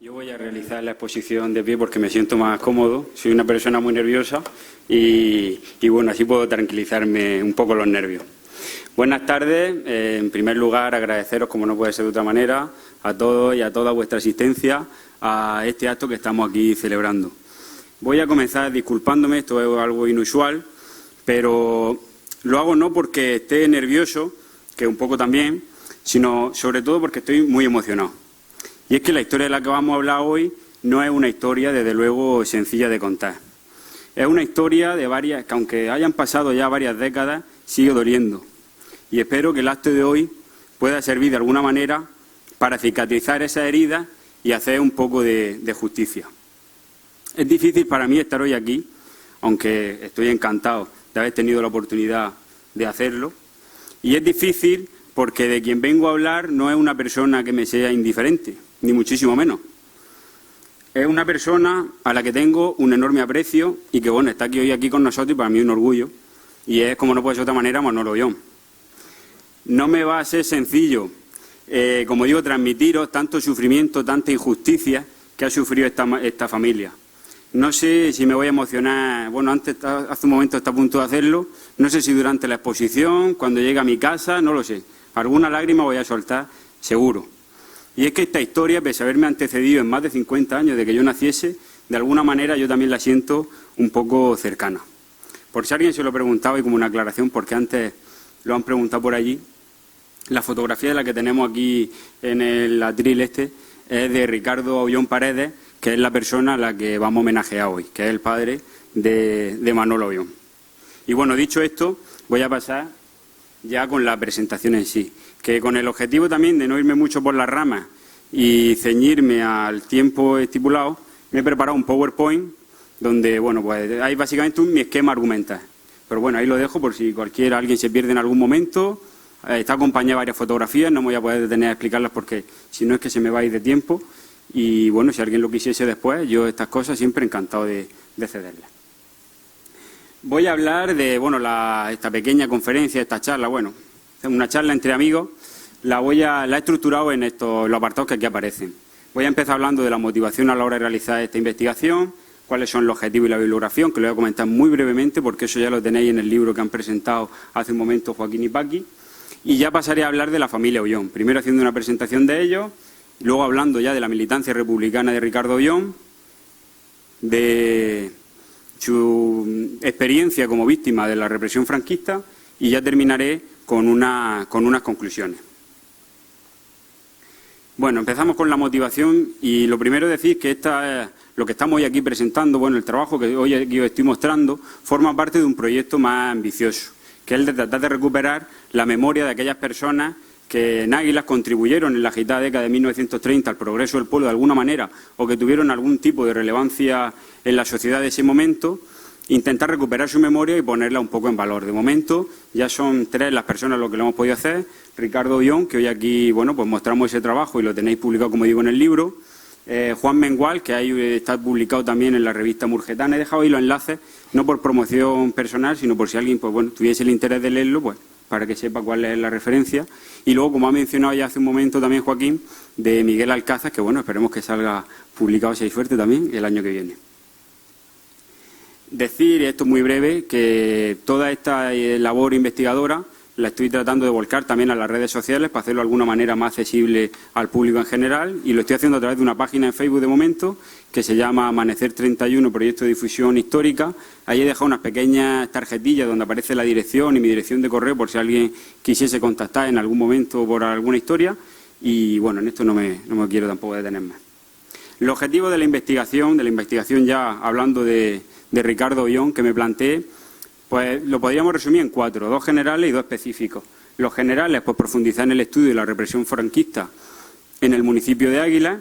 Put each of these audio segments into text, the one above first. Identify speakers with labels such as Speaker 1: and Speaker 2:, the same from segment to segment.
Speaker 1: Yo voy a realizar la exposición de pie porque me siento más cómodo. Soy una persona muy nerviosa y bueno, así puedo tranquilizarme un poco los nervios. Buenas tardes. En primer lugar, agradeceros, como no puede ser de otra manera, a todos y a toda vuestra asistencia a este acto que estamos aquí celebrando. Voy a comenzar disculpándome, esto es algo inusual, pero lo hago no porque esté nervioso, que un poco también, sino sobre todo porque estoy muy emocionado. Y es que la historia de la que vamos a hablar hoy no es una historia, desde luego, sencilla de contar. Es una historia de varias, que aunque hayan pasado ya varias décadas, sigue doliendo. Y espero que el acto de hoy pueda servir de alguna manera para cicatrizar esas heridas y hacer un poco de justicia. Es difícil para mí estar hoy aquí, aunque estoy encantado de haber tenido la oportunidad de hacerlo. Y es difícil porque de quien vengo a hablar no es una persona que me sea indiferente, ni muchísimo menos. Es una persona a la que tengo un enorme aprecio y que, bueno, está hoy aquí con nosotros y para mí es un orgullo. Y es, como no puede ser de otra manera, Manolo Ollón. No me va a ser sencillo, como digo, transmitiros tanto sufrimiento, tanta injusticia que ha sufrido esta familia. No sé si me voy a emocionar, bueno, hace un momento está a punto de hacerlo, no sé si durante la exposición, cuando llegue a mi casa, no lo sé. Alguna lágrima voy a soltar, seguro. Y es que esta historia, pese a haberme antecedido en más de 50 años de que yo naciese, de alguna manera yo también la siento un poco cercana. Por si alguien se lo preguntaba y como una aclaración, porque antes lo han preguntado por allí, la fotografía de la que tenemos aquí en el atril es de Ricardo Ollón Paredes, que es la persona a la que vamos a homenajear hoy, que es el padre de Manolo Ollón. Y bueno, dicho esto, voy a pasar ya con la presentación en sí, que con el objetivo también de no irme mucho por las ramas y ceñirme al tiempo estipulado, me he preparado un PowerPoint donde, bueno, pues hay básicamente mi esquema argumental. Pero bueno, ahí lo dejo por si alguien se pierde en algún momento. Está acompañado de varias fotografías, no me voy a poder detener a explicarlas porque si no es que se me va a ir de tiempo. Y bueno, si alguien lo quisiese después, yo estas cosas siempre encantado de cederlas. Voy a hablar de, bueno, esta pequeña conferencia, esta charla, bueno, una charla entre amigos, la he estructurado en los apartados que aquí aparecen. Voy a empezar hablando de la motivación a la hora de realizar esta investigación, cuáles son los objetivos y la bibliografía, que lo voy a comentar muy brevemente porque eso ya lo tenéis en el libro que han presentado hace un momento Joaquín y Paqui. Y ya pasaré a hablar de la familia Ollón, primero haciendo una presentación de ellos, luego hablando ya de la militancia republicana de Ricardo Ollón, de su experiencia como víctima de la represión franquista y ya terminaré con unas conclusiones. Bueno, empezamos con la motivación y lo primero es decir que lo que estamos hoy aquí presentando, bueno, el trabajo que hoy aquí os estoy mostrando, forma parte de un proyecto más ambicioso, que es el de tratar de recuperar la memoria de aquellas personas que en Águilas contribuyeron en la agitada década de 1930 al progreso del pueblo de alguna manera o que tuvieron algún tipo de relevancia en la sociedad de ese momento, intentar recuperar su memoria y ponerla un poco en valor. De momento ya son 3 las personas lo que lo hemos podido hacer. Ricardo Ollón, que hoy aquí, bueno, pues mostramos ese trabajo y lo tenéis publicado, como digo, en el libro. Juan Mengual, que ahí está publicado también en la revista Murgetana. He dejado ahí los enlaces, no por promoción personal, sino por si alguien, pues bueno, tuviese el interés de leerlo, pues para que sepa cuál es la referencia. Y luego, como ha mencionado ya hace un momento también Joaquín, de Miguel Alcázar, que bueno, esperemos que salga publicado, si hay suerte, también el año que viene. Decir, esto es muy breve, que toda esta labor investigadora la estoy tratando de volcar también a las redes sociales para hacerlo de alguna manera más accesible al público en general y lo estoy haciendo a través de una página en Facebook de momento que se llama Amanecer 31, Proyecto de Difusión Histórica. Ahí he dejado unas pequeñas tarjetillas donde aparece la dirección y mi dirección de correo por si alguien quisiese contactar en algún momento por alguna historia y bueno, en esto no me quiero tampoco detener más. El objetivo de la investigación ya hablando de Ricardo Ollón que me planteé, pues lo podríamos resumir en 4, 2 generales y 2 específicos. Los generales, pues profundizar en el estudio de la represión franquista en el municipio de Águilas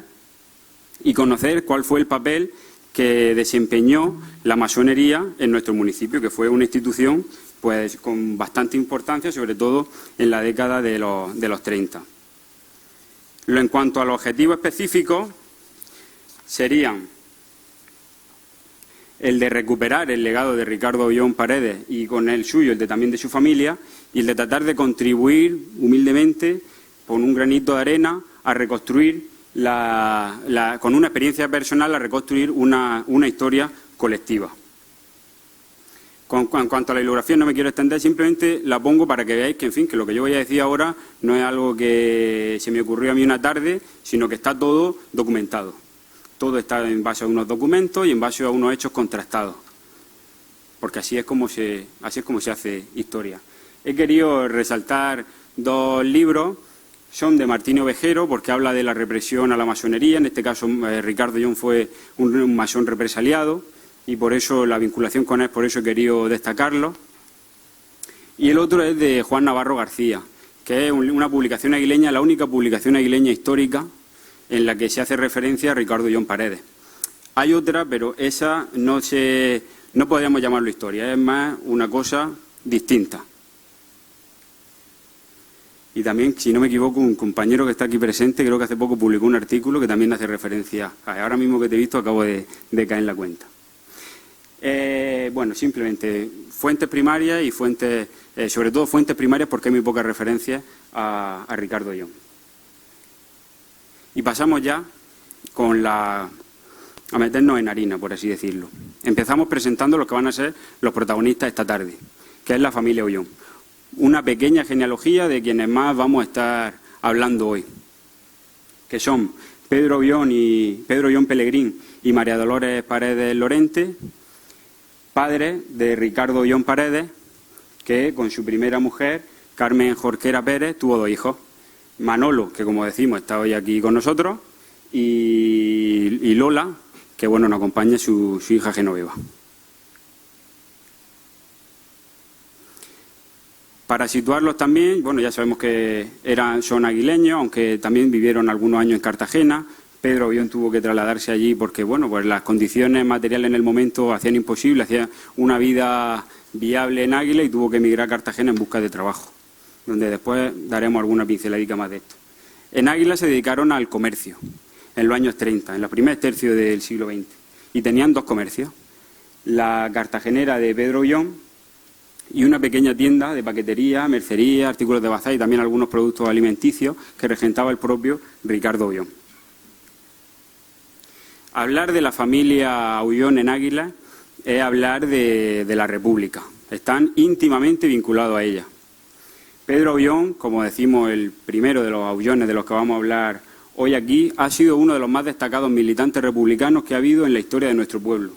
Speaker 1: y conocer cuál fue el papel que desempeñó la masonería en nuestro municipio, que fue una institución pues con bastante importancia, sobre todo en la década de los 30. En cuanto a los objetivos específicos, serían el de recuperar el legado de Ricardo Ollón Paredes y con el suyo, también de su familia, y el de tratar de contribuir humildemente, con un granito de arena, a reconstruir con una experiencia personal a reconstruir una historia colectiva. En cuanto a la bibliografía no me quiero extender, simplemente la pongo para que veáis que, en fin, que lo que yo voy a decir ahora no es algo que se me ocurrió a mí una tarde, sino que está todo documentado. Todo está en base a unos documentos y en base a unos hechos contrastados. Porque así es como se hace historia. He querido resaltar 2 libros. Son de Martín Ovejero, porque habla de la represión a la masonería. En este caso, Ricardo Ollón fue un masón represaliado y por eso la vinculación con él, por eso he querido destacarlo. Y el otro es de Juan Navarro García, que es una publicación aguileña, la única publicación aguileña histórica en la que se hace referencia a Ricardo Ollón Paredes. Hay otra, pero esa no podríamos llamarlo historia, es más una cosa distinta. Y también, si no me equivoco, un compañero que está aquí presente, creo que hace poco publicó un artículo que también hace referencia ahora mismo que te he visto, acabo de caer en la cuenta. Bueno, simplemente fuentes primarias y fuentes, sobre todo fuentes primarias porque hay muy pocas referencias a Ricardo Ollón. Y pasamos ya a meternos en harina, por así decirlo. Empezamos presentando los que van a ser los protagonistas esta tarde, que es la familia Ollón. Una pequeña genealogía de quienes más vamos a estar hablando hoy, que son Pedro Ollón Pelegrín y María Dolores Paredes Lorente, padres de Ricardo Ollón Paredes, que con su primera mujer, Carmen Jorquera Pérez, tuvo 2 hijos. Manolo, que como decimos está hoy aquí con nosotros, y Lola, que bueno, nos acompaña su hija Genoveva. Para situarlos también, bueno, ya sabemos que son aguileños, aunque también vivieron algunos años en Cartagena. Pedro Ollón tuvo que trasladarse allí porque, bueno, pues las condiciones materiales en el momento hacían imposible, hacía una vida viable en Águila y tuvo que emigrar a Cartagena en busca de trabajo, donde después daremos alguna pinceladita más de esto. En Águila se dedicaron al comercio en los años 30, en los primeros tercios del siglo XX, y tenían 2 comercios, la cartagenera de Pedro Ollón y una pequeña tienda de paquetería, mercería, artículos de bazar y también algunos productos alimenticios que regentaba el propio Ricardo Ollón. Hablar de la familia Ollón en Águila es hablar de la República. Están íntimamente vinculados a ella. Pedro Ollón, como decimos, el primero de los Ollones de los que vamos a hablar hoy aquí, ha sido uno de los más destacados militantes republicanos que ha habido en la historia de nuestro pueblo.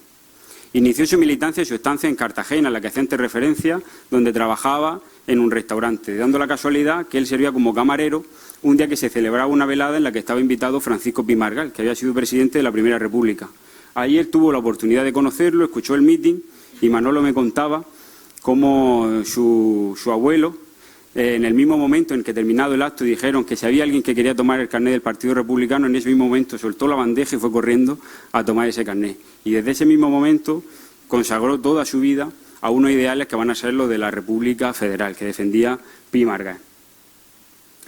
Speaker 1: Inició su militancia y su estancia en Cartagena, a la que hacía antes referencia, donde trabajaba en un restaurante, dando la casualidad que él servía como camarero un día que se celebraba una velada en la que estaba invitado Francisco Pi Margall, que había sido presidente de la Primera República. Ahí él tuvo la oportunidad de conocerlo, escuchó el mitin y Manolo me contaba cómo su abuelo, en el mismo momento en que terminado el acto dijeron que si había alguien que quería tomar el carnet del Partido Republicano, en ese mismo momento soltó la bandeja y fue corriendo a tomar ese carnet. Y desde ese mismo momento consagró toda su vida a unos ideales que van a ser los de la República Federal, que defendía Pi Margall.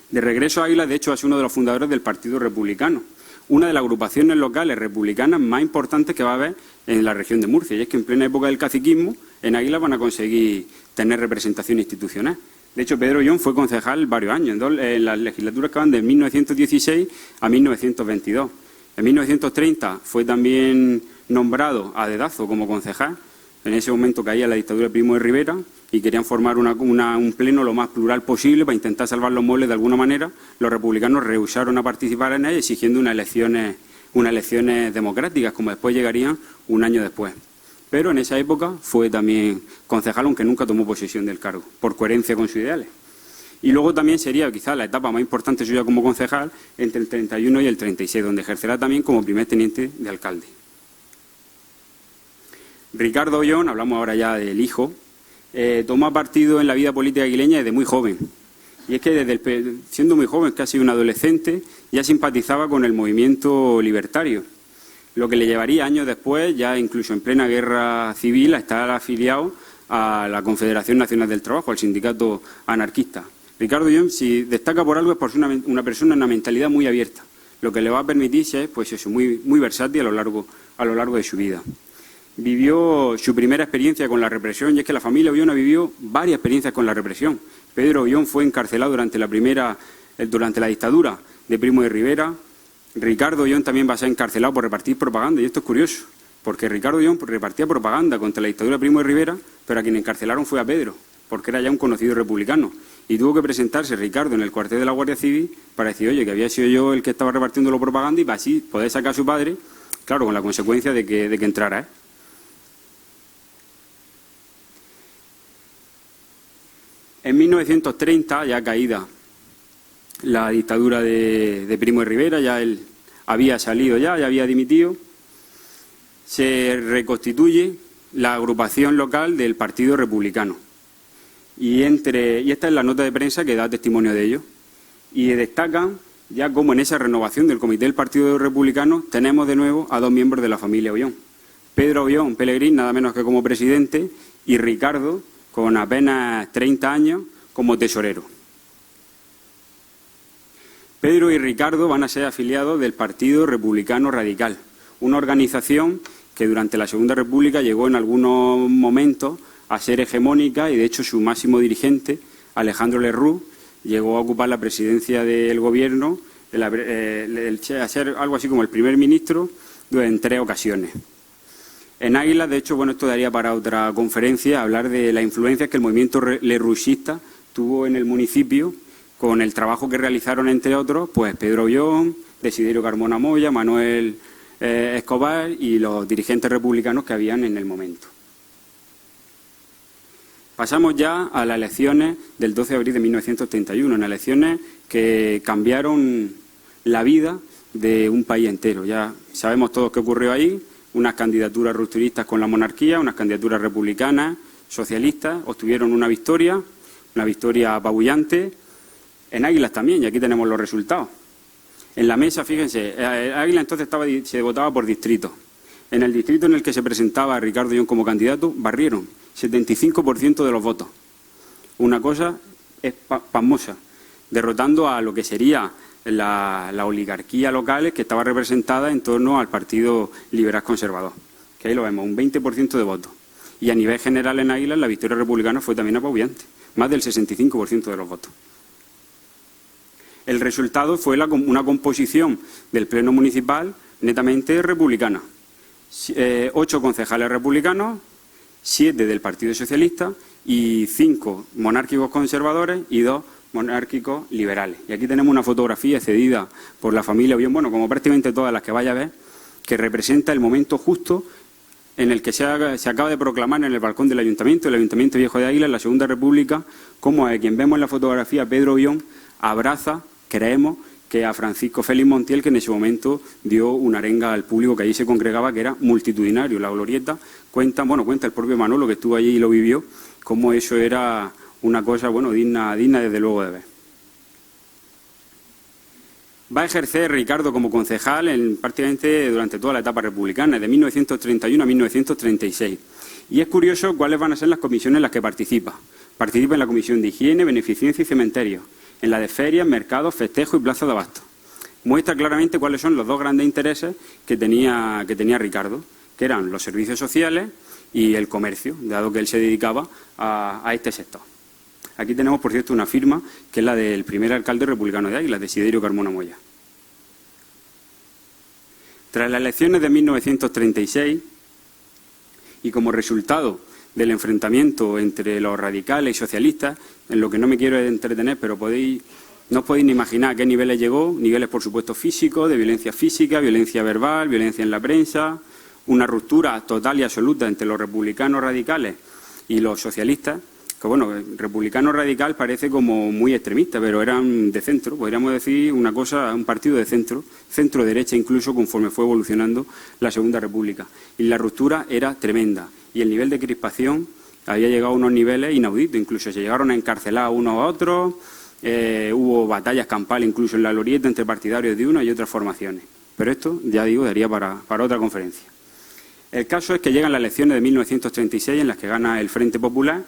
Speaker 1: De regreso a Águila, de hecho, ha sido uno de los fundadores del Partido Republicano, una de las agrupaciones locales republicanas más importantes que va a haber en la región de Murcia. Y es que en plena época del caciquismo, en Águila van a conseguir tener representación institucional. De hecho, Pedro Ollón fue concejal varios años, en las legislaturas que van de 1916 a 1922. En 1930 fue también nombrado a dedazo como concejal. En ese momento caía la dictadura de Primo de Rivera y querían formar un pleno lo más plural posible para intentar salvar los muebles de alguna manera. Los republicanos rehusaron a participar en él, exigiendo unas elecciones democráticas, como después llegarían un año después. Pero en esa época fue también concejal, aunque nunca tomó posesión del cargo, por coherencia con sus ideales. Y luego también sería quizás la etapa más importante suya como concejal entre el 31 y el 36, donde ejercerá también como primer teniente de alcalde. Ricardo Ollón, hablamos ahora ya del hijo, toma partido en la vida política aguileña desde muy joven. Y es que siendo muy joven, casi un adolescente, ya simpatizaba con el movimiento libertario, lo que le llevaría años después, ya incluso en plena guerra civil, a estar afiliado a la Confederación Nacional del Trabajo, al sindicato anarquista. Ricardo Ollón, si destaca por algo, es por ser una persona en una mentalidad muy abierta, lo que le va a permitir ser pues eso, muy versátil a lo largo de su vida. Vivió su primera experiencia con la represión, y es que la familia Ollón vivió varias experiencias con la represión. Pedro Ollón fue encarcelado durante la dictadura de Primo de Rivera. Ricardo Ollón también va a ser encarcelado por repartir propaganda, y esto es curioso, porque Ricardo Ollón repartía propaganda contra la dictadura de Primo de Rivera, pero a quien encarcelaron fue a Pedro, porque era ya un conocido republicano. Y tuvo que presentarse Ricardo en el cuartel de la Guardia Civil para decir, oye, que había sido yo el que estaba repartiendo la propaganda, y para así poder sacar a su padre, claro, con la consecuencia de que entrara, ¿eh? En 1930, ya caída la dictadura de Primo de Rivera, ya él había salido, ya había dimitido, se reconstituye la agrupación local del Partido Republicano. Y esta es la nota de prensa que da testimonio de ello. Y destacan ya como en esa renovación del Comité del Partido Republicano tenemos de nuevo a dos miembros de la familia Ollón. Pedro Ollón Pelegrín, nada menos que como presidente, y Ricardo, con apenas 30 años, como tesorero. Pedro y Ricardo van a ser afiliados del Partido Republicano Radical, una organización que durante la Segunda República llegó en algunos momentos a ser hegemónica, y de hecho su máximo dirigente, Alejandro Lerroux, llegó a ocupar la presidencia del gobierno, a ser algo así como el primer ministro en 3 ocasiones. En Águilas, de hecho, bueno, esto daría para otra conferencia, hablar de la influencia que el movimiento lerrouxista tuvo en el municipio, con el trabajo que realizaron, entre otros, pues Pedro Ollón, Desiderio Carmona Moya, Manuel Escobar y los dirigentes republicanos que habían en el momento. Pasamos ya a las elecciones del 12 de abril de 1931, en elecciones que cambiaron la vida de un país entero. Ya sabemos todos qué ocurrió ahí, unas candidaturas rupturistas con la monarquía, unas candidaturas republicanas, socialistas, obtuvieron una victoria apabullante. En Águilas también, y aquí tenemos los resultados. En la mesa, fíjense, Águilas entonces se votaba por distrito. En el distrito en el que se presentaba Ricardo Ollón como candidato, barrieron 75% de los votos. Una cosa pasmosa, derrotando a lo que sería la oligarquía local que estaba representada en torno al Partido Liberal Conservador. Que ahí lo vemos, un 20% de votos. Y a nivel general en Águilas la victoria republicana fue también apabullante, más del 65% de los votos. El resultado fue una composición del Pleno Municipal netamente republicana. 8 concejales republicanos, 7 del Partido Socialista y 5 monárquicos conservadores y 2 monárquicos liberales. Y aquí tenemos una fotografía cedida por la familia Ollón, bueno, como prácticamente todas las que vaya a ver, que representa el momento justo en el que se acaba de proclamar en el balcón del Ayuntamiento, el Ayuntamiento Viejo de Águilas, en la Segunda República, como a quien vemos en la fotografía, Pedro Ollón, abraza, creemos, que a Francisco Félix Montiel, que en ese momento dio una arenga al público que allí se congregaba, que era multitudinario. La glorieta cuenta el propio Manolo, que estuvo allí y lo vivió, cómo eso era una cosa, bueno, digna desde luego de ver. Va a ejercer Ricardo como concejal prácticamente durante toda la etapa republicana, de 1931 a 1936. Y es curioso cuáles van a ser las comisiones en las que participa. Participa en la Comisión de Higiene, Beneficencia y Cementerios, en la de ferias, mercados, festejos y plazas de abasto. Muestra claramente cuáles son los dos grandes intereses que tenía Ricardo, que eran los servicios sociales y el comercio, dado que él se dedicaba a este sector. Aquí tenemos, por cierto, una firma que es la del primer alcalde republicano de Águilas, Desiderio Carmona Moya. Tras las elecciones de 1936 y como resultado del enfrentamiento entre los radicales y socialistas, en lo que no me quiero entretener, pero no os podéis ni imaginar a qué niveles llegó, niveles por supuesto físicos, de violencia física, violencia verbal, violencia en la prensa, una ruptura total y absoluta entre los republicanos radicales y los socialistas, que bueno, el republicano radical parece como muy extremista, pero eran de centro, podríamos decir un partido de centro, centro-derecha incluso, conforme fue evolucionando la Segunda República. Y la ruptura era tremenda, y el nivel de crispación había llegado a unos niveles inauditos, incluso se llegaron a encarcelar a unos a otros, hubo batallas campales incluso en la glorieta entre partidarios de una y otras formaciones. Pero esto, ya digo, daría para otra conferencia. El caso es que llegan las elecciones de 1936 en las que gana el Frente Popular,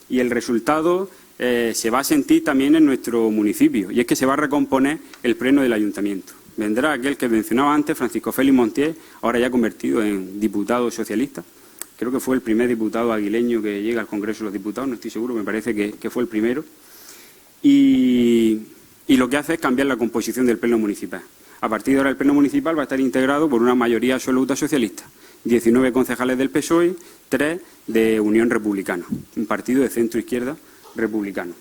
Speaker 1: y el resultado se va a sentir también en nuestro municipio, y es que se va a recomponer el pleno del ayuntamiento. Vendrá aquel que mencionaba antes, Francisco Félix Montiel, ahora ya convertido en diputado socialista. Creo que fue el primer diputado aguileño que llega al Congreso de los Diputados, no estoy seguro, me parece que fue el primero. Y lo que hace es cambiar la composición del pleno municipal. A partir de ahora el pleno municipal va a estar integrado por una mayoría absoluta socialista. 19 concejales del PSOE, 3 de Unión Republicana, un partido de centro-izquierda republicano.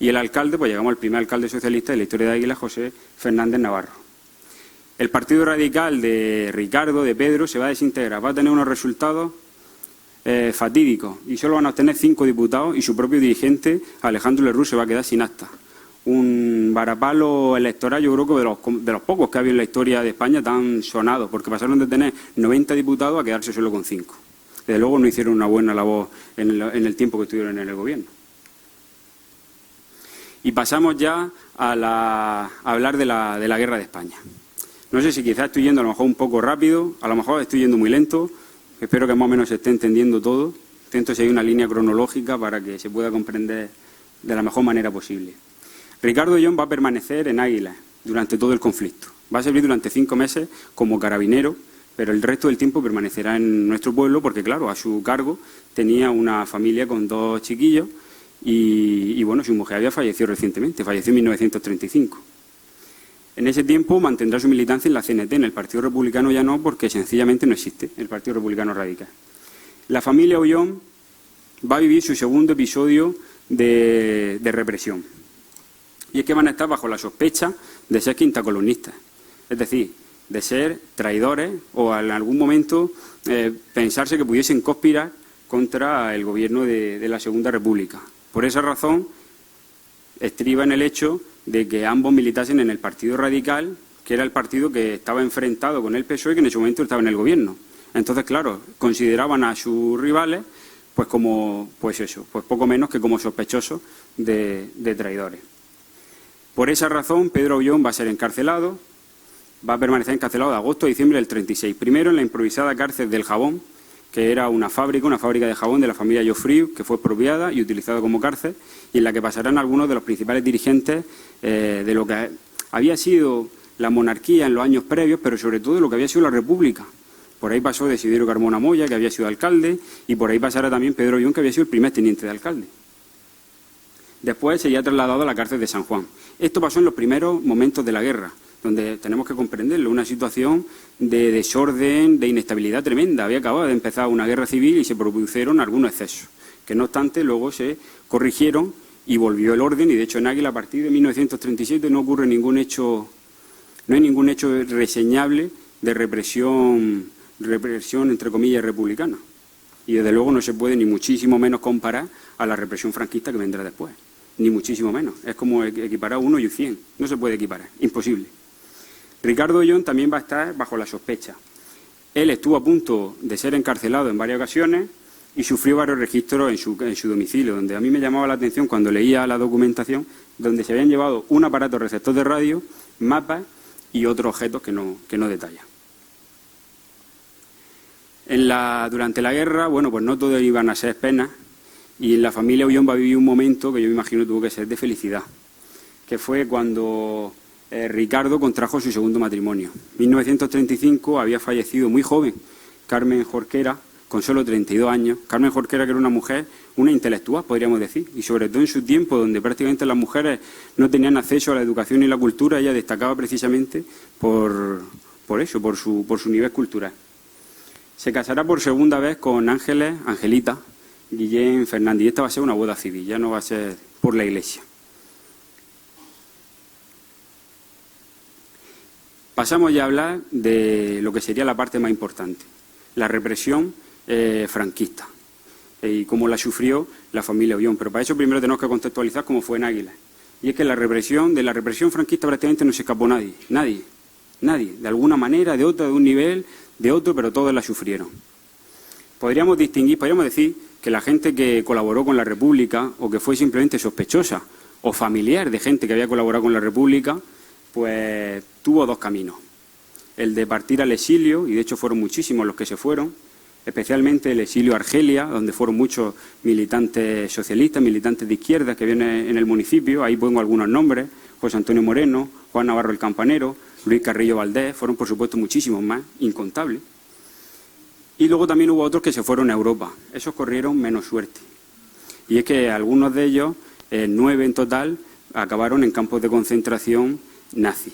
Speaker 1: Y el alcalde, pues llegamos al primer alcalde socialista de la historia de Águila, José Fernández Navarro. El Partido Radical de Ricardo, de Pedro, se va a desintegrar, va a tener unos resultados fatídicos y solo van a obtener 5 diputados y su propio dirigente, Alejandro Lerroux, se va a quedar sin acta. Un varapalo electoral, yo creo que de los pocos que ha habido en la historia de España tan sonados, porque pasaron de tener 90 diputados a quedarse solo con 5. Desde luego no hicieron una buena labor en el tiempo que estuvieron en el gobierno. Y pasamos ya a hablar de la guerra de España. No sé si quizás estoy yendo a lo mejor un poco rápido, a lo mejor estoy yendo muy lento, espero que más o menos se esté entendiendo todo. Intento seguir una línea cronológica para que se pueda comprender de la mejor manera posible. Ricardo Ollón va a permanecer en Águila durante todo el conflicto. Va a servir durante 5 meses como carabinero, pero el resto del tiempo permanecerá en nuestro pueblo porque, claro, a su cargo tenía una familia con 2 chiquillos y bueno, su mujer había fallecido recientemente, falleció en 1935. En ese tiempo mantendrá su militancia en la CNT, en el Partido Republicano ya no, porque sencillamente no existe el Partido Republicano Radical. La familia Ollón va a vivir su segundo episodio de represión. Y es que van a estar bajo la sospecha de ser quintacolumnistas, es decir, de ser traidores o en algún momento pensarse que pudiesen conspirar contra el gobierno de la Segunda República. Por esa razón, estriba en el hecho de que ambos militasen en el Partido Radical, que era el partido que estaba enfrentado con el PSOE y que en ese momento estaba en el gobierno. Entonces, claro, consideraban a sus rivales pues poco menos que como sospechosos de traidores. Por esa razón, Pedro Ollón va a ser encarcelado, va a permanecer encarcelado de agosto a diciembre del 36. Primero en la improvisada cárcel del Jabón, que era una fábrica de jabón de la familia Joffriu, que fue expropiada y utilizada como cárcel, y en la que pasarán algunos de los principales dirigentes de lo que había sido la monarquía en los años previos, pero sobre todo de lo que había sido la República. Por ahí pasó Desiderio Carmona Moya, que había sido alcalde, y por ahí pasará también Pedro Ollón, que había sido el primer teniente de alcalde. Después sería trasladado a la cárcel de San Juan. Esto pasó en los primeros momentos de la guerra, donde tenemos que comprenderlo, una situación de desorden, de inestabilidad tremenda. Había acabado de empezar una guerra civil y se produjeron algunos excesos, que no obstante luego se corrigieron y volvió el orden, y de hecho en Águila a partir de 1937 no ocurre ningún hecho, no hay ningún hecho reseñable de represión entre comillas republicana. Y desde luego no se puede ni muchísimo menos comparar a la represión franquista que vendrá después. Ni muchísimo menos. Es como equiparar 1 y 100. No se puede equiparar. Imposible. Ricardo Ollón también va a estar bajo la sospecha. Él estuvo a punto de ser encarcelado en varias ocasiones y sufrió varios registros en su domicilio, donde a mí me llamaba la atención cuando leía la documentación, donde se habían llevado un aparato receptor de radio, mapas y otros objetos que no detalla. Durante la guerra, bueno, pues no todo iban a ser penas, y en la familia Ollón va a vivir un momento que yo me imagino tuvo que ser de felicidad, que fue cuando Ricardo contrajo su segundo matrimonio. En 1935 había fallecido muy joven Carmen Jorquera, con solo 32 años. Carmen Jorquera, que era una mujer, una intelectual, podríamos decir, y sobre todo en su tiempo, donde prácticamente las mujeres no tenían acceso a la educación y la cultura, ella destacaba precisamente por su nivel cultural. Se casará por segunda vez con Angelita Guillén Fernández, y esta va a ser una boda civil, ya no va a ser por la Iglesia. Pasamos ya a hablar de lo que sería la parte más importante, la represión franquista y cómo la sufrió la familia Ollón. Pero para eso primero tenemos que contextualizar cómo fue en Águila. Y es que de la represión franquista prácticamente no se escapó nadie, de alguna manera, de otra, de un nivel, de otro, pero todos la sufrieron. Podríamos decir que la gente que colaboró con la República o que fue simplemente sospechosa o familiar de gente que había colaborado con la República, pues tuvo 2 caminos. El de partir al exilio, y de hecho fueron muchísimos los que se fueron, especialmente el exilio a Argelia, donde fueron muchos militantes socialistas, militantes de izquierda que vienen en el municipio. Ahí pongo algunos nombres: José Antonio Moreno, Juan Navarro el Campanero, Luis Carrillo Valdés. Fueron, por supuesto, muchísimos más, incontables. Y luego también hubo otros que se fueron a Europa. Esos corrieron menos suerte. Y es que algunos de ellos, 9 en total, acabaron en campos de concentración nazi.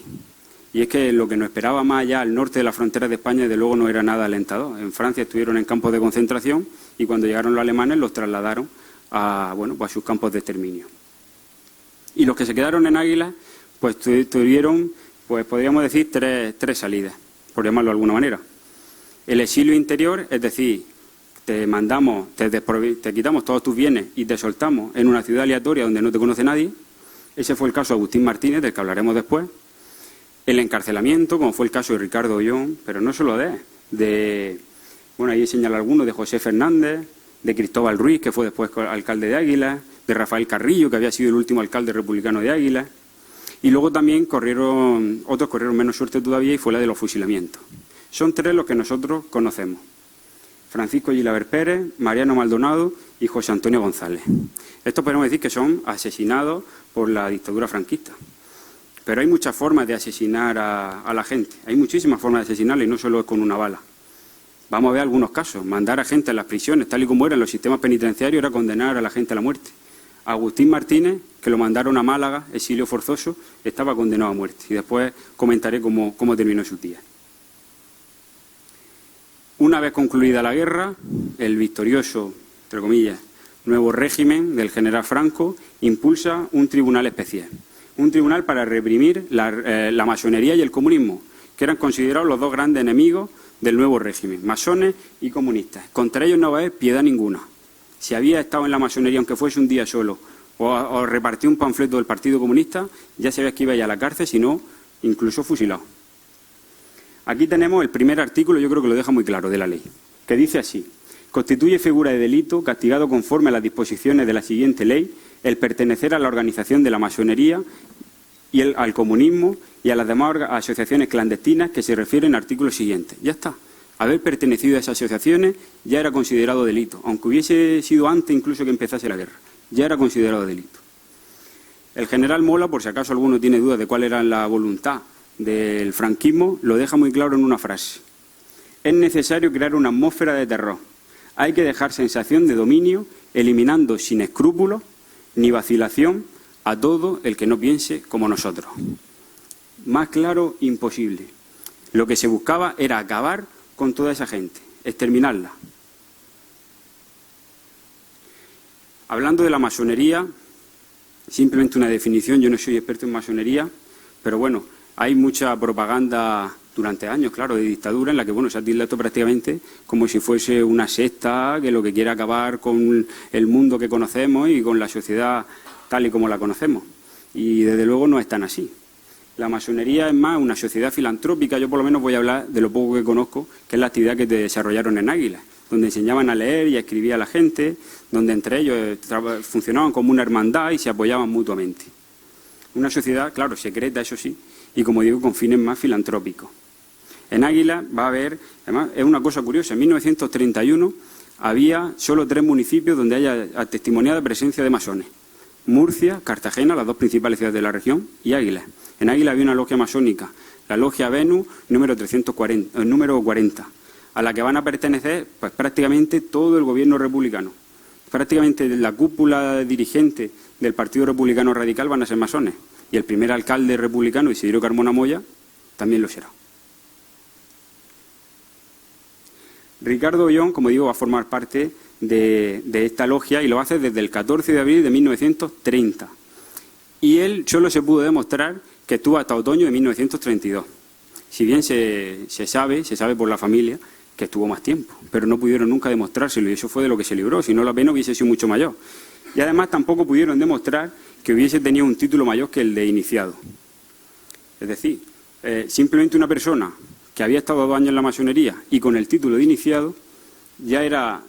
Speaker 1: Y es que lo que nos esperaba más allá al norte de la frontera de España, desde luego, no era nada alentador. En Francia estuvieron en campos de concentración y cuando llegaron los alemanes los trasladaron a sus campos de exterminio. Y los que se quedaron en Águilas, pues tuvieron, pues podríamos decir, tres salidas, por llamarlo de alguna manera. El exilio interior, es decir, te quitamos todos tus bienes y te soltamos en una ciudad aleatoria donde no te conoce nadie. Ese fue el caso de Agustín Martínez, del que hablaremos después. El encarcelamiento, como fue el caso de Ricardo Ollón, pero no solo ahí señala algunos, de José Fernández, de Cristóbal Ruiz, que fue después alcalde de Águilas, de Rafael Carrillo, que había sido el último alcalde republicano de Águilas. Y luego también otros corrieron menos suerte todavía, y fue la de los fusilamientos. Son tres los que nosotros conocemos: Francisco Gilaber Pérez, Mariano Maldonado y José Antonio González. Estos podemos decir que son asesinados por la dictadura franquista. Pero hay muchas formas de asesinar a la gente. Hay muchísimas formas de asesinarla y no solo es con una bala. Vamos a ver algunos casos. Mandar a gente a las prisiones, tal y como eran los sistemas penitenciarios, era condenar a la gente a la muerte. Agustín Martínez, que lo mandaron a Málaga, exilio forzoso, estaba condenado a muerte. Y después comentaré cómo terminó sus días. Una vez concluida la guerra, el victorioso, entre comillas, nuevo régimen del general Franco impulsa un tribunal especial. Un tribunal para reprimir la masonería y el comunismo, que eran considerados los dos grandes enemigos del nuevo régimen, masones y comunistas. Contra ellos no va a haber piedad ninguna. Si había estado en la masonería, aunque fuese un día solo, o repartió un panfleto del Partido Comunista, ya sabías que iba a la cárcel, si no, incluso fusilado. Aquí tenemos el primer artículo, yo creo que lo deja muy claro, de la ley, que dice así: constituye figura de delito castigado conforme a las disposiciones de la siguiente ley el pertenecer a la organización de la masonería y al comunismo y a las demás asociaciones clandestinas que se refieren al artículo siguiente. Ya está. Haber pertenecido a esas asociaciones ya era considerado delito, aunque hubiese sido antes incluso que empezase la guerra. Ya era considerado delito. El general Mola, por si acaso alguno tiene dudas de cuál era la voluntad del franquismo, lo deja muy claro en una frase: es necesario crear una atmósfera de terror. Hay que dejar sensación de dominio, eliminando sin escrúpulos ni vacilación a todo el que no piense como nosotros. Más claro, imposible. Lo que se buscaba era acabar con toda esa gente, exterminarla. Hablando de la masonería, simplemente una definición, yo no soy experto en masonería, pero bueno, hay mucha propaganda durante años, claro, de dictadura, en la que se ha tildado prácticamente como si fuese una secta que lo que quiere acabar con el mundo que conocemos y con la sociedad tal y como la conocemos. Y desde luego no es tan así. La masonería es más una sociedad filantrópica. Yo por lo menos voy a hablar de lo poco que conozco, que es la actividad que desarrollaron en Águilas, donde enseñaban a leer y a escribir a la gente, donde entre ellos funcionaban como una hermandad y se apoyaban mutuamente. Una sociedad, claro, secreta, eso sí, y como digo, con fines más filantrópicos. En Águilas va a haber, además, es una cosa curiosa, en 1931 había solo 3 municipios donde haya testimoniada presencia de masones: Murcia, Cartagena, las 2 principales ciudades de la región, y Águilas. En Águilas había una logia masónica, la logia Venus, número 40, a la que van a pertenecer pues prácticamente todo el gobierno republicano. Prácticamente la cúpula dirigente del Partido Republicano Radical van a ser masones, y el primer alcalde republicano, Isidro Carmona Moya, también lo será. Ricardo Ollón, como digo, va a formar parte de esta logia y lo hace desde el 14 de abril de 1930. Y él solo se pudo demostrar que estuvo hasta otoño de 1932. Si bien se sabe por la familia que estuvo más tiempo, pero no pudieron nunca demostrárselo, y eso fue de lo que se libró, si no la pena hubiese sido mucho mayor. Y además tampoco pudieron demostrar que hubiese tenido un título mayor que el de iniciado. Es decir, simplemente una persona que había estado 2 años en la masonería y con el título de iniciado, ya era,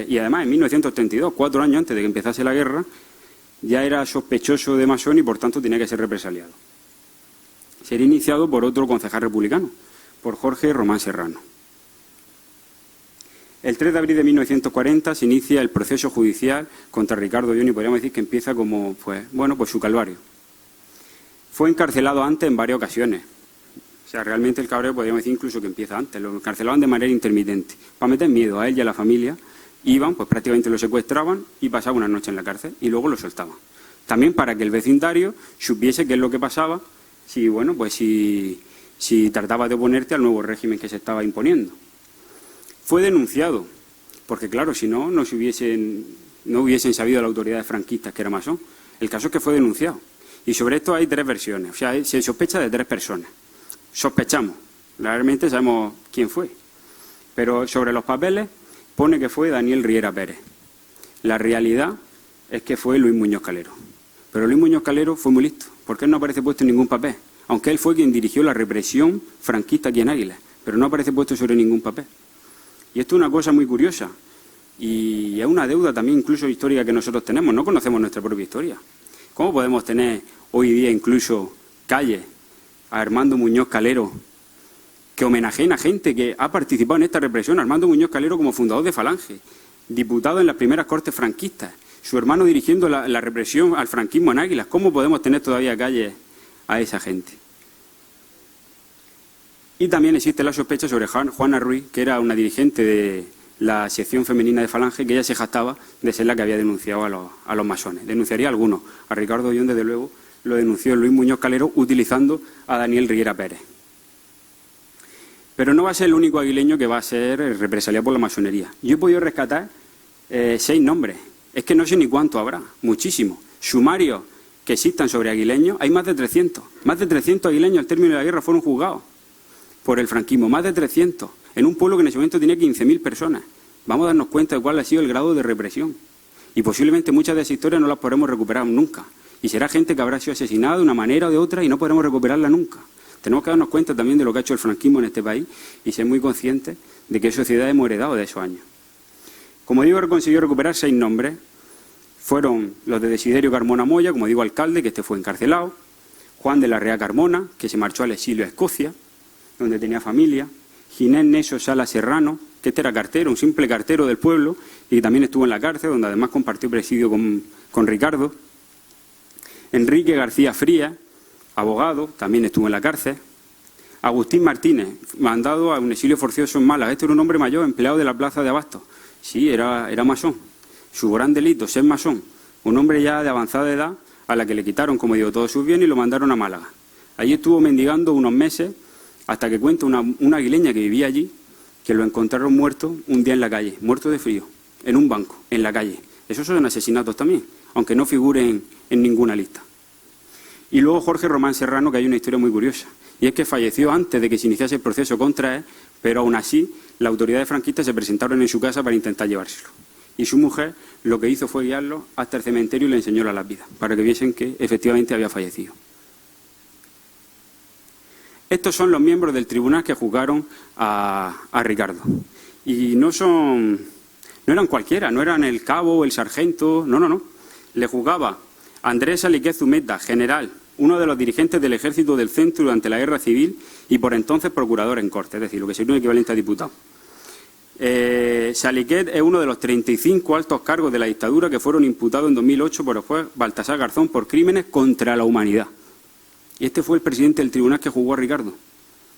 Speaker 1: y además en 1932, 4 años antes de que empezase la guerra, ya era sospechoso de masón y por tanto tenía que ser represaliado. Sería iniciado por otro concejal republicano, por Jorge Román Serrano. El 3 de abril de 1940 se inicia el proceso judicial contra Ricardo Ollón y podríamos decir que empieza como, pues su calvario. Fue encarcelado antes en varias ocasiones. O sea, realmente el cabreo podríamos decir incluso que empieza antes. Lo encarcelaban de manera intermitente. Para meter miedo a él y a la familia, iban, pues prácticamente lo secuestraban y pasaban una noche en la cárcel y luego lo soltaban. También para que el vecindario supiese qué es lo que pasaba si tratabas de oponerte al nuevo régimen que se estaba imponiendo. Fue denunciado, porque claro, si no, no hubiesen sabido las autoridades franquistas que era masón. El caso es que fue denunciado. Y sobre esto hay tres versiones, o sea, se sospecha de tres personas. Sospechamos, realmente sabemos quién fue. Pero sobre los papeles pone que fue Daniel Riera Pérez. La realidad es que fue Luis Muñoz Calero. Pero Luis Muñoz Calero fue muy listo, porque él no aparece puesto en ningún papel, aunque él fue quien dirigió la represión franquista aquí en Águilas, pero no aparece puesto sobre ningún papel. Y esto es una cosa muy curiosa, y es una deuda también incluso histórica que nosotros tenemos, no conocemos nuestra propia historia. ¿Cómo podemos tener hoy día incluso calles a Armando Muñoz Calero que homenajeen a gente que ha participado en esta represión? Armando Muñoz Calero como fundador de Falange, diputado en las primeras Cortes franquistas, su hermano dirigiendo la represión al franquismo en Águilas. ¿Cómo podemos tener todavía calles a esa gente? Y también existe la sospecha sobre Juana Ruiz, que era una dirigente de la sección femenina de Falange, que ella se jactaba de ser la que había denunciado a los masones. Denunciaría a algunos. A Ricardo Ollón, desde luego, lo denunció Luis Muñoz Calero utilizando a Daniel Riera Pérez. Pero no va a ser el único aguileño que va a ser represaliado por la masonería. Yo he podido rescatar 6 nombres. Es que no sé ni cuánto habrá, muchísimos. Sumarios que existan sobre aguileños, hay más de 300. Más de 300 aguileños al término de la guerra fueron juzgados por el franquismo. Más de 300. En un pueblo que en ese momento tenía 15.000 personas. Vamos a darnos cuenta de cuál ha sido el grado de represión. Y posiblemente muchas de esas historias no las podremos recuperar nunca. Y será gente que habrá sido asesinada de una manera o de otra y no podremos recuperarla nunca. Tenemos que darnos cuenta también de lo que ha hecho el franquismo en este país y ser muy conscientes de qué sociedad hemos heredado de esos años. Como digo, consiguió recuperar 6 nombres. Fueron los de Desiderio Carmona Moya, como digo, alcalde, que fue encarcelado. Juan de la Rea Carmona, que se marchó al exilio a Escocia, donde tenía familia. Ginés Neso Sala Serrano, que era cartero, un simple cartero del pueblo, y también estuvo en la cárcel, donde además compartió presidio con Ricardo. Enrique García Frías, abogado, también estuvo en la cárcel. Agustín Martínez, mandado a un exilio forzoso en Málaga. Este era un hombre mayor, empleado de la plaza de Abastos. Sí, era masón. Su gran delito, ser masón. Un hombre ya de avanzada edad, a la que le quitaron, como digo, todos sus bienes y lo mandaron a Málaga. Allí estuvo mendigando unos meses, hasta que cuenta una aguileña que vivía allí, que lo encontraron muerto un día en la calle, muerto de frío, en un banco, en la calle. Esos son asesinatos también, aunque no figuren en ninguna lista. Y luego Jorge Román Serrano, que hay una historia muy curiosa, y es que falleció antes de que se iniciase el proceso contra él, pero aún así las autoridades franquistas se presentaron en su casa para intentar llevárselo. Y su mujer lo que hizo fue guiarlo hasta el cementerio y le enseñó la lápida, para que viesen que efectivamente había fallecido. Estos son los miembros del tribunal que juzgaron a Ricardo. Y no eran cualquiera, no eran el cabo o el sargento, no. Le juzgaba Andrés Saliquet Zumeta, general, uno de los dirigentes del Ejército del Centro durante la Guerra Civil y por entonces procurador en Corte, es decir, lo que sería un equivalente a diputado. Saliquet es uno de los 35 altos cargos de la dictadura que fueron imputados en 2008 por el juez Baltasar Garzón por crímenes contra la humanidad. Y este fue el presidente del tribunal que juzgó a Ricardo,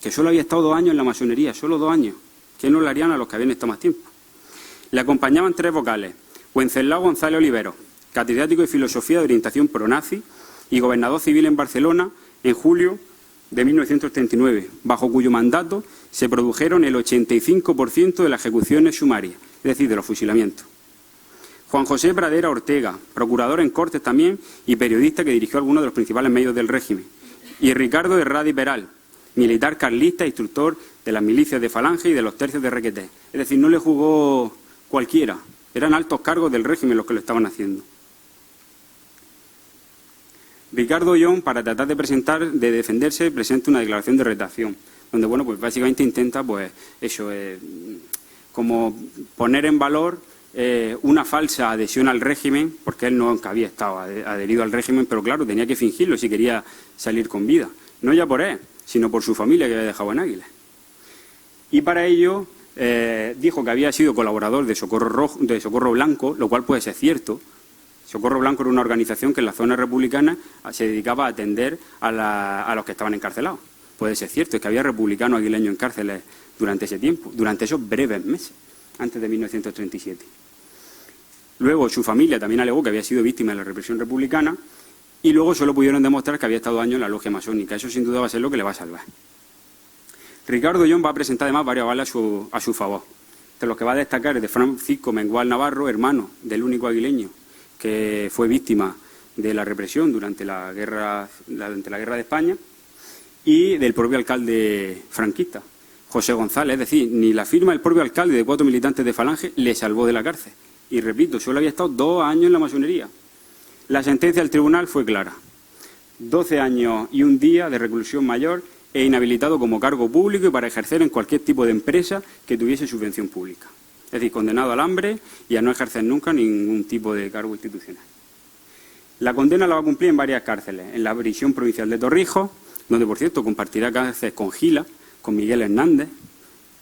Speaker 1: que solo había estado 2 años en la masonería, solo 2 años. ¿Qué no le harían a los que habían estado más tiempo? Le acompañaban 3 vocales: Wenceslao González Olivero, catedrático de Filosofía de Orientación Pronazi y gobernador civil en Barcelona en julio de 1939, bajo cuyo mandato se produjeron el 85% de las ejecuciones sumarias, es decir, de los fusilamientos. Juan José Pradera Ortega, procurador en Cortes también y periodista que dirigió algunos de los principales medios del régimen. Y Ricardo de Radi Peral, militar carlista, instructor de las milicias de Falange y de los tercios de Requeté. Es decir, no le jugó cualquiera, eran altos cargos del régimen los que lo estaban haciendo. Ricardo Ollón, para tratar de defenderse, presenta una declaración de retractación, donde, bueno, pues básicamente intenta, pues, eso, como poner en valor una falsa adhesión al régimen, porque él nunca había estado adherido al régimen, pero claro, tenía que fingirlo si quería salir con vida. No ya por él, sino por su familia que había dejado en Águilas. Y para ello dijo que había sido colaborador de Socorro Blanco, lo cual puede ser cierto. Socorro Blanco era una organización que en la zona republicana se dedicaba a atender a los que estaban encarcelados. Puede ser cierto, es que había republicanos aguileños en cárceles durante ese tiempo, durante esos breves meses, antes de 1937. Luego su familia también alegó que había sido víctima de la represión republicana y luego solo pudieron demostrar que había estado años en la logia masónica. Eso sin duda va a ser lo que le va a salvar. Ricardo Ollón va a presentar además varios avales a su favor. De los que va a destacar es de Francisco Mengual Navarro, hermano del único aguileño que fue víctima de la represión durante la guerra de España, y del propio alcalde franquista, José González. Es decir, ni la firma del propio alcalde de 4 militantes de Falange le salvó de la cárcel. Y repito, solo había estado 2 años en la masonería. La sentencia del tribunal fue clara: 12 años y un día de reclusión mayor e inhabilitado como cargo público y para ejercer en cualquier tipo de empresa que tuviese subvención pública. Es decir, condenado al hambre y a no ejercer nunca ningún tipo de cargo institucional. La condena la va a cumplir en varias cárceles: en la prisión provincial de Torrijos, donde, por cierto, compartirá cárcel con Gila, con Miguel Hernández.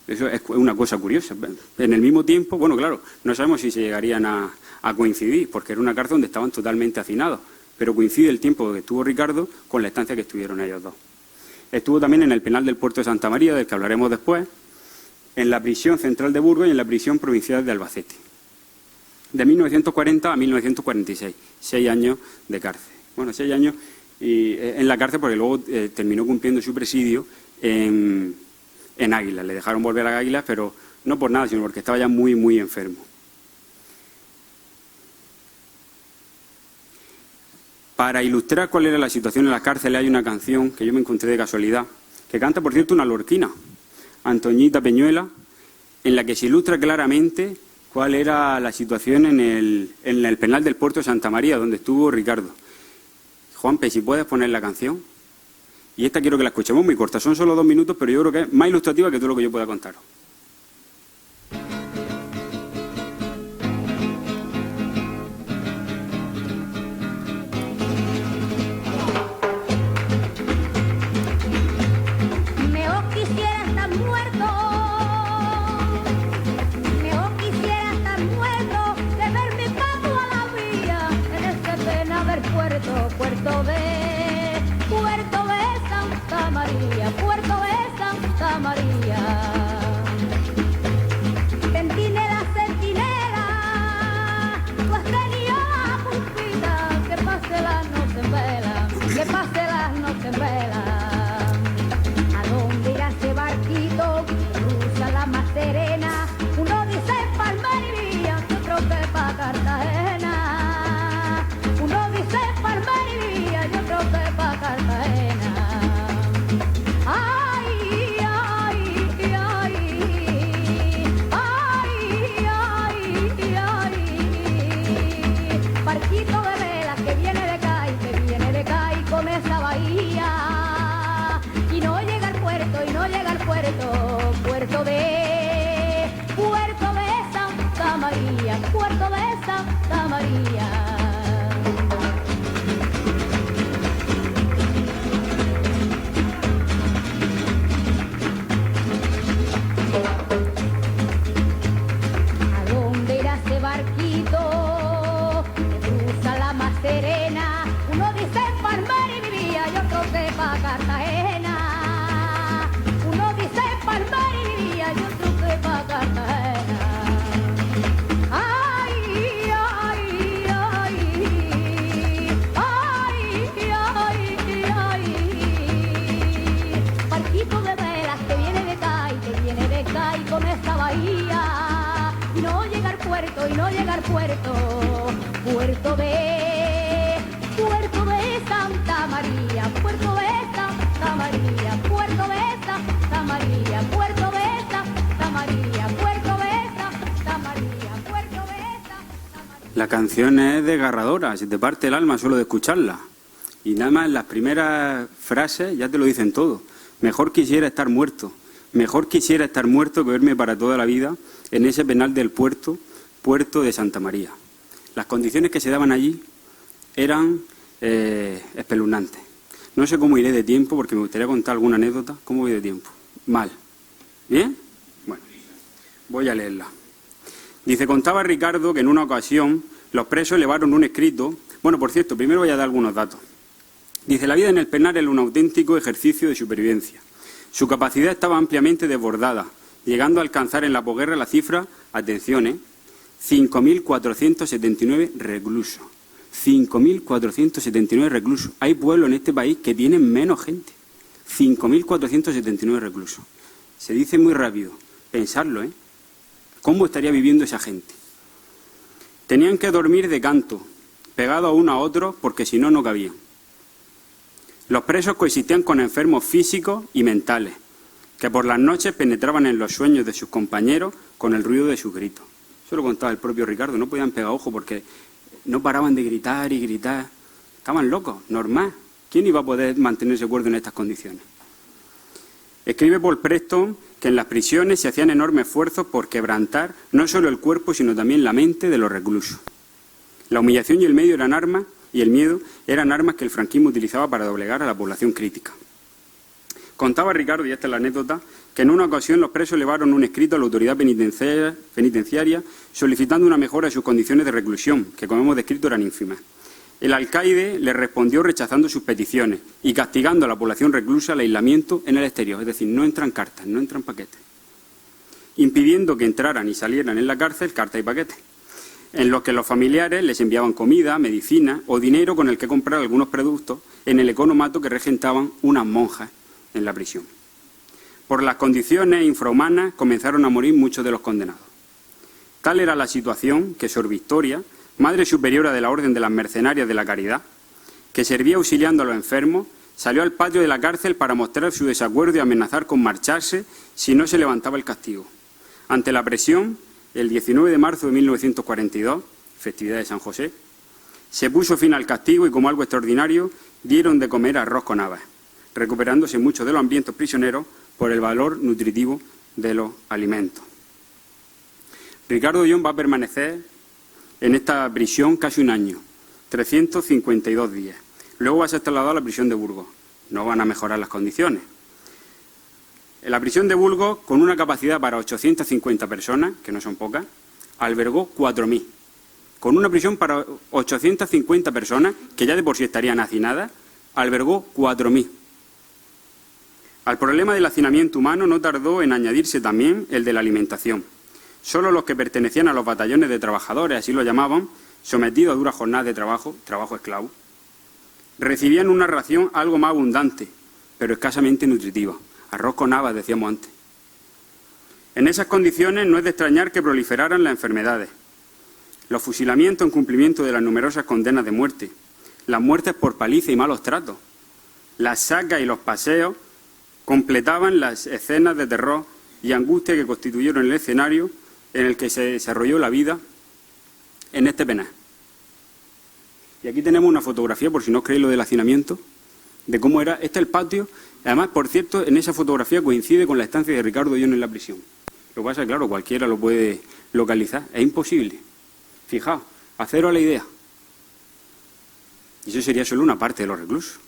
Speaker 1: Eso es una cosa curiosa. En el mismo tiempo, bueno, claro, no sabemos si se llegarían a coincidir, porque era una cárcel donde estaban totalmente hacinados, pero coincide el tiempo que estuvo Ricardo con la estancia que estuvieron ellos dos. Estuvo también en el penal del puerto de Santa María, del que hablaremos después, en la prisión central de Burgos y en la prisión provincial de Albacete. De 1940 a 1946, 6 años de cárcel. Bueno, 6 años en la cárcel, porque luego terminó cumpliendo su presidio en Águilas. Le dejaron volver a Águilas, pero no por nada, sino porque estaba ya muy, muy enfermo. Para ilustrar cuál era la situación en las cárceles, hay una canción que yo me encontré de casualidad, que canta, por cierto, una lorquina, Antoñita Peñuela, en la que se ilustra claramente cuál era la situación en el penal del puerto de Santa María, donde estuvo Ricardo. Juanpe, si puedes poner la canción. Y esta quiero que la escuchemos, muy corta, son solo 2 minutos, pero yo creo que es más ilustrativa que todo lo que yo pueda contaros.
Speaker 2: Puerto de Santa María. Centinela, centinela, tú has tenido la pulpita, que pase las noches en vela, que pase las noches en vela. ¿A dónde irá ese barquito que cruza la más serena? Uno dice Palmería, otro que pa' Cartagena. Uno dice Palmería y otro que pa' Cartagena. Puerto de Santa María, Puerto de Santa María. ¿A dónde irá ese barquito que cruza la más serena? Uno dice Palmería y otro que pa' Cartagena. Uno dice Palmería y otro que pa' Cartagena. Ay, ay, ay, ay, ay, ay. Barquito de velas que viene de Cádiz con esta bahía. Y no llega al puerto, y no llega al puerto. Puerto de Santa María, Puerto de Santa María, Puerto de Santa María, Puerto de Santa María, Puerto de Santa María, Puerto de Santa María.
Speaker 1: La canción es desgarradora, se te parte el alma solo de escucharla. Y nada más las primeras frases ya te lo dicen todo. Mejor quisiera estar muerto que verme para toda la vida en ese penal del puerto de Santa María. Las condiciones que se daban allí eran espeluznantes. No sé cómo iré de tiempo, porque me gustaría contar alguna anécdota. ¿Cómo voy de tiempo? Mal. ¿Bien? Bueno, voy a leerla. Dice, contaba Ricardo que en una ocasión los presos elevaron un escrito. Bueno, por cierto, primero voy a dar algunos datos. Dice, la vida en el penal era un auténtico ejercicio de supervivencia. Su capacidad estaba ampliamente desbordada, llegando a alcanzar en la posguerra la cifra, atención, 5.479 reclusos. 5.479 reclusos. Hay pueblos en este país que tienen menos gente. 5.479 reclusos. Se dice muy rápido. Pensarlo, ¿eh? ¿Cómo estaría viviendo esa gente? Tenían que dormir de canto, pegados uno a otro, porque si no, no cabían. Los presos coexistían con enfermos físicos y mentales, que por las noches penetraban en los sueños de sus compañeros con el ruido de sus gritos. Eso lo contaba el propio Ricardo, no podían pegar ojo porque no paraban de gritar y gritar. Estaban locos, normal. ¿Quién iba a poder mantenerse cuerdo en estas condiciones? Escribe Paul Preston que en las prisiones se hacían enormes esfuerzos por quebrantar no solo el cuerpo, sino también la mente de los reclusos. La humillación y el miedo eran armas que el franquismo utilizaba para doblegar a la población crítica. Contaba Ricardo, y esta es la anécdota, que en una ocasión los presos elevaron un escrito a la autoridad penitenciaria solicitando una mejora de sus condiciones de reclusión, que como hemos descrito eran ínfimas. El alcaide le respondió rechazando sus peticiones y castigando a la población reclusa al aislamiento en el exterior, es decir, no entran cartas, no entran paquetes, impidiendo que entraran y salieran en la cárcel cartas y paquetes, en los que los familiares les enviaban comida, medicina o dinero con el que comprar algunos productos en el economato que regentaban unas monjas en la prisión. Por las condiciones infrahumanas comenzaron a morir muchos de los condenados. Tal era la situación que Sor Victoria, Madre Superiora de la Orden de las Mercenarias de la Caridad, que servía auxiliando a los enfermos, salió al patio de la cárcel para mostrar su desacuerdo y amenazar con marcharse si no se levantaba el castigo. Ante la presión, el 19 de marzo de 1942, festividad de San José, se puso fin al castigo y, como algo extraordinario, dieron de comer arroz con habas, recuperándose muchos de los ambientes prisioneros por el valor nutritivo de los alimentos. Ricardo Ollón va a permanecer en esta prisión casi un año, 352 días. Luego va a ser trasladado a la prisión de Burgos. No van a mejorar las condiciones. En la prisión de Burgos, con una capacidad para 850 personas, que no son pocas, albergó 4.000. Con una prisión para 850 personas, que ya de por sí estarían hacinadas, albergó 4.000. Al problema del hacinamiento humano no tardó en añadirse también el de la alimentación. Solo los que pertenecían a los batallones de trabajadores, así lo llamaban, sometidos a duras jornadas de trabajo esclavo, recibían una ración algo más abundante, pero escasamente nutritiva. Arroz con habas, decíamos antes. En esas condiciones no es de extrañar que proliferaran las enfermedades, los fusilamientos en cumplimiento de las numerosas condenas de muerte, las muertes por paliza y malos tratos, las sacas y los paseos completaban las escenas de terror y angustia que constituyeron el escenario en el que se desarrolló la vida en este penal. Y aquí tenemos una fotografía, por si no os creéis lo del hacinamiento, de cómo era. Este es el patio. Además, por cierto, en esa fotografía coincide con la estancia de Ricardo Ollón en la prisión. Lo que pasa es que, claro, cualquiera lo puede localizar. Es imposible. Fijaos, haceros la idea. Y eso sería solo una parte de los reclusos.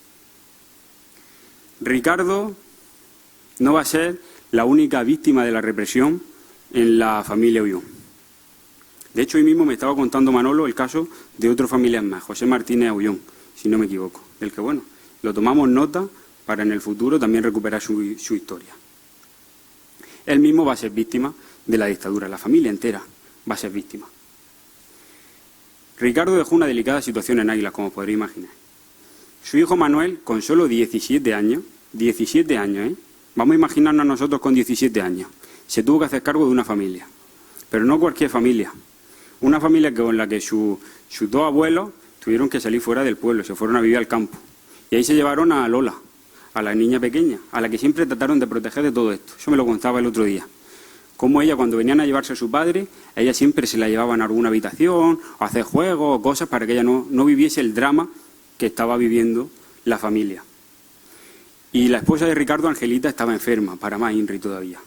Speaker 1: Ricardo no va a ser la única víctima de la represión en la familia Ollón. De hecho, hoy mismo me estaba contando Manolo el caso de otro familiar más, José Martínez Ollón, si no me equivoco, del que, bueno, lo tomamos nota para en el futuro también recuperar su historia. Él mismo va a ser víctima de la dictadura, la familia entera va a ser víctima. Ricardo dejó una delicada situación en Águilas, como podréis imaginar. Su hijo Manuel, con solo 17 años, vamos a imaginarnos a nosotros con 17 años, se tuvo que hacer cargo de una familia, pero no cualquier familia, una familia con la que sus dos abuelos tuvieron que salir fuera del pueblo, se fueron a vivir al campo, y ahí se llevaron a Lola, a la niña pequeña, a la que siempre trataron de proteger de todo esto. Eso me lo contaba el otro día. Como ella, cuando venían a llevarse a su padre, a ella siempre se la llevaban a alguna habitación, a hacer juegos o cosas para que ella no viviese el drama que estaba viviendo la familia. Y la esposa de Ricardo, Angelita, estaba enferma, para más INRI todavía.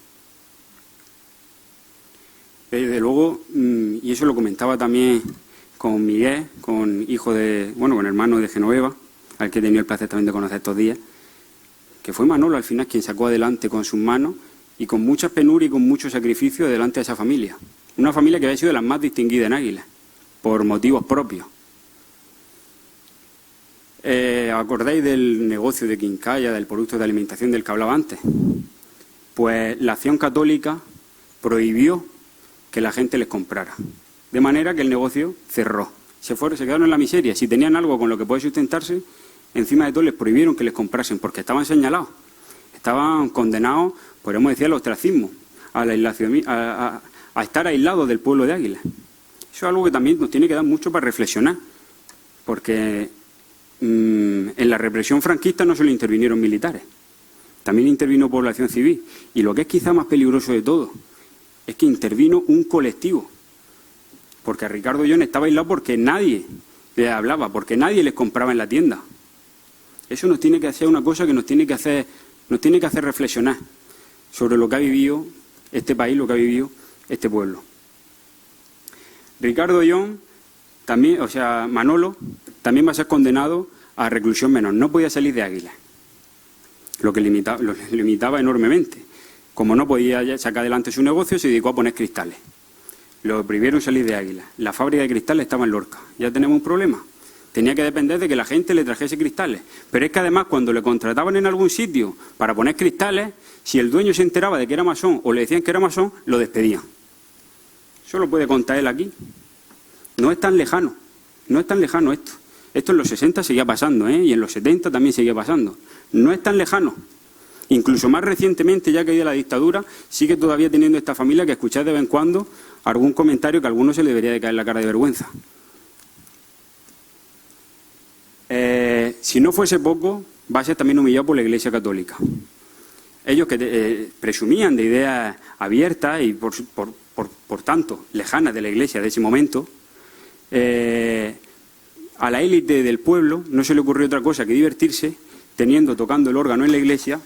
Speaker 1: Desde luego, y eso lo comentaba también con Miguel, con hermano de Genoveva, al que he tenido el placer también de conocer estos días, que fue Manolo al final quien sacó adelante con sus manos y con mucha penuria y con mucho sacrificio adelante a esa familia. Una familia que había sido de las más distinguidas en Águilas, por motivos propios. ¿Acordáis del negocio de Quincalla, del producto de alimentación del que hablaba antes? Pues la Acción Católica prohibió que la gente les comprara, de manera que el negocio cerró. se quedaron en la miseria. Si tenían algo con lo que poder sustentarse, encima de todo les prohibieron que les comprasen, porque estaban señalados, estaban condenados, podemos decir, al ostracismo, a estar aislados del pueblo de Águilas. Eso es algo que también nos tiene que dar mucho para reflexionar, porque en la represión franquista no solo intervinieron militares, también intervino población civil. Y lo que es quizá más peligroso de todo es que intervino un colectivo, porque a Ricardo Ollón estaba aislado porque nadie le hablaba, porque nadie les compraba en la tienda. Eso nos tiene que hacer una cosa que nos tiene que hacer reflexionar sobre lo que ha vivido este país, lo que ha vivido este pueblo. Ricardo Ollón también, Manolo, también va a ser condenado a reclusión menor. No podía salir de Águilas, lo que limitaba enormemente. Como no podía sacar adelante su negocio, se dedicó a poner cristales. Lo prohibieron salir de Águilas. La fábrica de cristales estaba en Lorca. Ya tenemos un problema. Tenía que depender de que la gente le trajese cristales. Pero es que además, cuando le contrataban en algún sitio para poner cristales, si el dueño se enteraba de que era masón o le decían que era masón, lo despedían. Eso lo puede contar él aquí. No es tan lejano. No es tan lejano esto. Esto en los 60 seguía pasando, y en los 70 también seguía pasando. No es tan lejano. Incluso más recientemente, ya que ha ido la dictadura, sigue todavía teniendo esta familia que escucháis de vez en cuando algún comentario que a alguno se le debería de caer la cara de vergüenza. Si no fuese poco, va a ser también humillado por la Iglesia Católica. Ellos que presumían de ideas abiertas y, por tanto, lejanas de la Iglesia de ese momento, a la élite del pueblo no se le ocurrió otra cosa que divertirse tocando el órgano en la Iglesia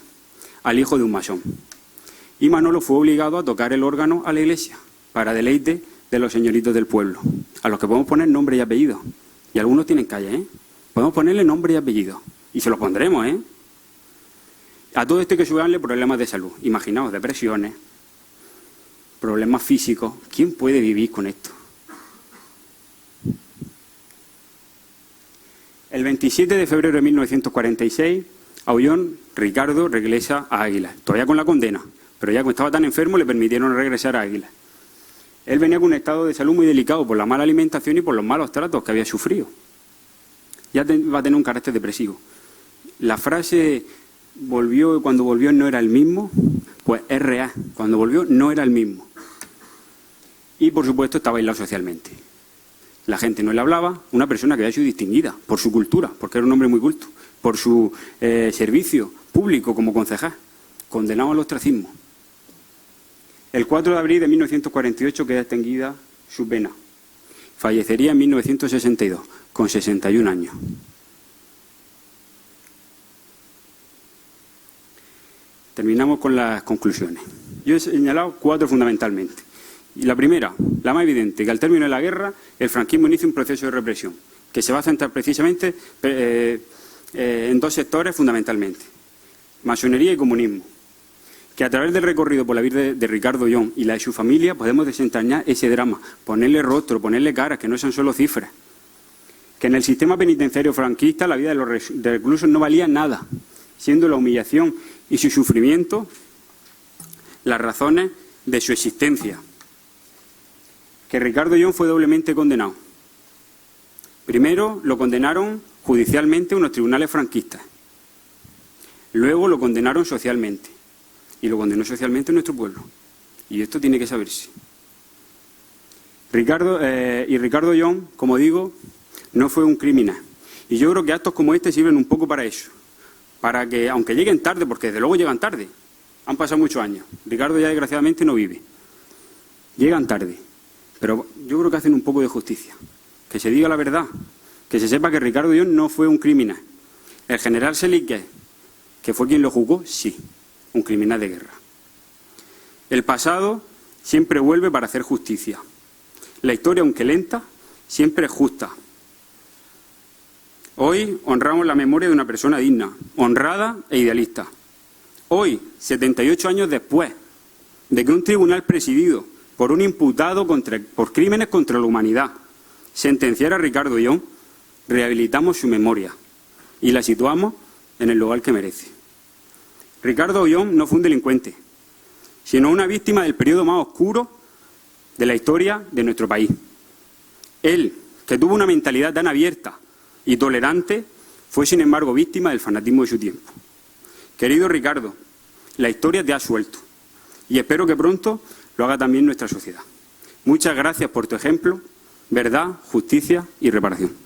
Speaker 1: al hijo de un masón. Y Manolo fue obligado a tocar el órgano a la Iglesia para deleite de los señoritos del pueblo, a los que podemos poner nombre y apellido. Y algunos tienen calle, Podemos ponerle nombre y apellido. Y se los pondremos, A todo esto hay que sumarle problemas de salud. Imaginaos, depresiones, problemas físicos. ¿Quién puede vivir con esto? El 27 de febrero de 1946, a Ollón, Ricardo regresa a Águilas, todavía con la condena, pero ya como estaba tan enfermo le permitieron regresar a Águilas. Él venía con un estado de salud muy delicado por la mala alimentación y por los malos tratos que había sufrido. Ya va a tener un carácter depresivo. La frase cuando volvió no era el mismo, pues es real. Cuando volvió no era el mismo. Y por supuesto estaba aislado socialmente. La gente no le hablaba, una persona que había sido distinguida por su cultura, porque era un hombre muy culto, por su servicio público como concejal, condenado al ostracismo. El 4 de abril de 1948 queda extinguida su pena. Fallecería en 1962, con 61 años. Terminamos con las conclusiones. Yo he señalado 4 fundamentalmente. Y la primera, la más evidente, que al término de la guerra el franquismo inicia un proceso de represión, que se va a centrar precisamente en 2 sectores fundamentalmente, masonería y comunismo. Que a través del recorrido por la vida de Ricardo Ollón y la de su familia podemos desentrañar ese drama, ponerle rostro, ponerle caras, que no sean solo cifras. Que en el sistema penitenciario franquista la vida de los reclusos no valía nada, siendo la humillación y su sufrimiento las razones de su existencia. Que Ricardo Ollón fue doblemente condenado. Primero lo condenaron judicialmente unos tribunales franquistas. Luego lo condenaron socialmente. Y lo condenó socialmente nuestro pueblo. Y esto tiene que saberse. Ricardo Ollón, como digo, no fue un criminal. Y yo creo que actos como este sirven un poco para eso. Para que, aunque lleguen tarde, porque desde luego llegan tarde, han pasado muchos años. Ricardo ya desgraciadamente no vive. Llegan tarde. Pero yo creo que hacen un poco de justicia. Que se diga la verdad. Que se sepa que Ricardo Ollón no fue un criminal. El general Selique, que fue quien lo juzgó, sí. Un criminal de guerra. El pasado siempre vuelve para hacer justicia. La historia, aunque lenta, siempre es justa. Hoy honramos la memoria de una persona digna, honrada e idealista. Hoy, 78 años después de que un tribunal presidido por un imputado por crímenes contra la humanidad sentenciara a Ricardo Ollón, rehabilitamos su memoria y la situamos en el lugar que merece. Ricardo Ollón no fue un delincuente, sino una víctima del periodo más oscuro de la historia de nuestro país. Él, que tuvo una mentalidad tan abierta y tolerante, fue sin embargo víctima del fanatismo de su tiempo. Querido Ricardo, la historia te ha suelto y espero que pronto lo haga también nuestra sociedad. Muchas gracias por tu ejemplo, verdad, justicia y reparación.